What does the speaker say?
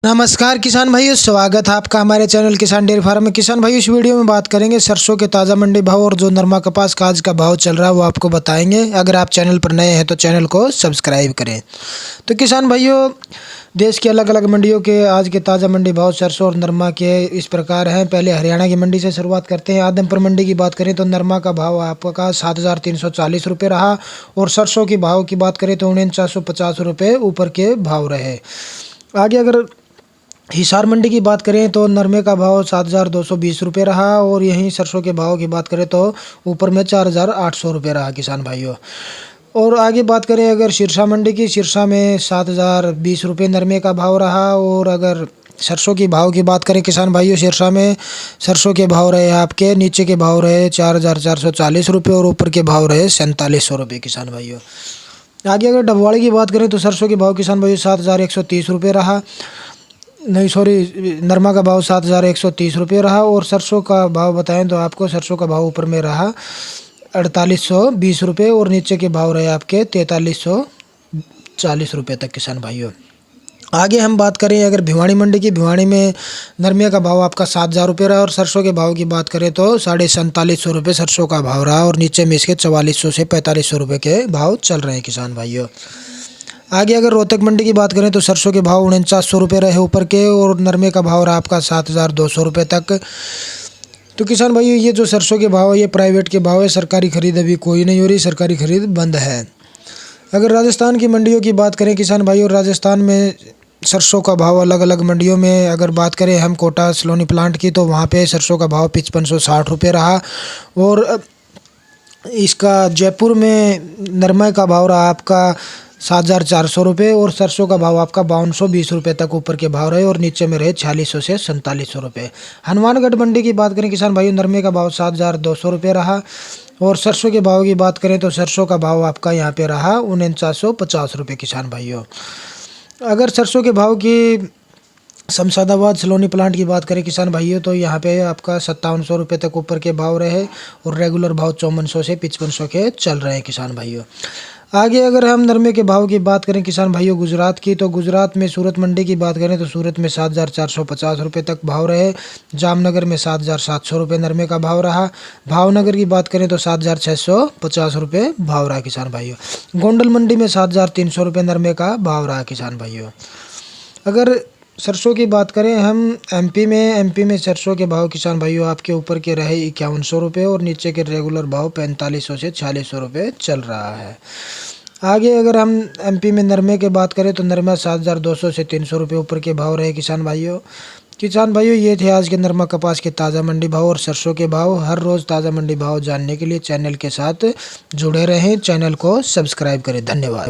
नमस्कार किसान भाइयों, स्वागत है आपका हमारे चैनल किसान डेयरी फार्म में। किसान भाइयों, इस वीडियो में बात करेंगे सरसों के ताज़ा मंडी भाव और जो नरमा कपास का आज का भाव चल रहा है वो आपको बताएंगे। अगर आप चैनल पर नए हैं तो चैनल को सब्सक्राइब करें। तो किसान भाइयों, देश की अलग अलग मंडियों के आज के ताज़ा मंडी भाव सरसों और नरमा के इस प्रकार हैं। पहले हरियाणा की मंडी से शुरुआत करते हैं। आदमपुर मंडी की बात करें तो नरमा का भाव आपका 7,340 रुपये रहा और सरसों की भाव की बात करें तो 4950 रुपये ऊपर के भाव रहे। आगे अगर हिसार मंडी की बात करें तो नरमे का भाव 7,220 रुपये रहा और यहीं सरसों के भाव की बात करें तो ऊपर में 4,800 रुपये रहा किसान भाइयों। और आगे बात करें अगर सिरसा मंडी की, सिरसा में 7,020 रुपये नरमे का भाव रहा। और अगर सरसों की भाव की बात करें किसान भाइयों, सिरसा में सरसों के भाव रहे आपके नीचे के भाव रहे 4,440 रुपये और ऊपर के भाव रहे 4,700 रुपये किसान भाइयों। आगे अगर डबवाड़ी की बात करें तो सरसों के भाव किसान भाइयों 7,130 रुपये रहा। नहीं सॉरी, नरमा का भाव 7,130 रुपये रहा। और सरसों का भाव बताएं तो आपको सरसों का भाव ऊपर में रहा 4,820 रुपये और नीचे के भाव रहे आपके 4,340 रुपये तक किसान भाइयों। आगे हम बात करें अगर भिवानी मंडी की, भिवानी में नरमे का भाव आपका 7,000 रुपये रहा और सरसों के भाव की बात करें तो 4,47 रुपये सरसों का भाव रहा और नीचे में इसके 4,400 से 4,500 रुपये के भाव चल रहे हैं किसान भाइयों। आगे अगर रोहतक मंडी की बात करें तो सरसों के भाव 4900 रुपये रहे ऊपर के और नरमे का भाव रहा आपका 7,200 रुपये तक। तो किसान भाइयों, ये जो सरसों के भाव है ये प्राइवेट के भाव है, सरकारी खरीद अभी कोई नहीं हो रही, सरकारी खरीद बंद है। अगर राजस्थान की मंडियों की बात करें किसान भाइयों, राजस्थान में सरसों का भाव अलग अलग मंडियों में अगर बात करें हम कोटा सलोनी प्लांट की तो वहाँ पे सरसों का भाव 5560 रुपये रहा। और इसका जयपुर में नरमे का भाव रहा आपका 7,400 रुपये और सरसों का भाव आपका 5,220 रुपये तक ऊपर के भाव रहे और नीचे में रहे 4,600 से 4,700 रुपये। हनुमानगढ़ मंडी की बात करें किसान भाइयों, नरमे का भाव 7,200 रुपये रहा और सरसों के भाव की बात करें तो सरसों का भाव आपका यहाँ पे रहा 4950 रुपये किसान भाइयों। अगर सरसों के भाव की शमशादाबाद सलोनी प्लांट की बात करें किसान भाइयों तो यहाँ पे आपका 5700 रुपये तक ऊपर के भाव रहे और रेगुलर भाव 5400 से 5500 के चल रहे हैं किसान भाइयों। आगे अगर हम नरमे के भाव की बात करें किसान भाइयों गुजरात की, तो गुजरात में सूरत मंडी की बात करें तो सूरत में 7,450 रुपये तक भाव रहे। जामनगर में 7,700 रुपये नरमे का भाव रहा। भावनगर की बात करें तो 7,650 रुपये भाव रहा किसान भाइयों। गोंडल मंडी में 7,300 रुपये नरमे का भाव रहा किसान भाइयों। अगर सरसों की बात करें हम एमपी में सरसों के भाव किसान भाइयों आपके ऊपर के रहे 5,100 रुपये और नीचे के रेगुलर भाव 4,500 से 4,600 रुपये चल रहा है। आगे अगर हम एमपी में नरमे की बात करें तो नरमा 7,200 से 300 रुपये ऊपर के भाव रहे किसान भाइयों। ये थे आज के नरमा कपास के ताज़ा मंडी भाव और सरसों के भाव। हर रोज़ ताज़ा मंडी भाव जानने के लिए चैनल के साथ जुड़े रहें, चैनल को सब्सक्राइब करें। धन्यवाद।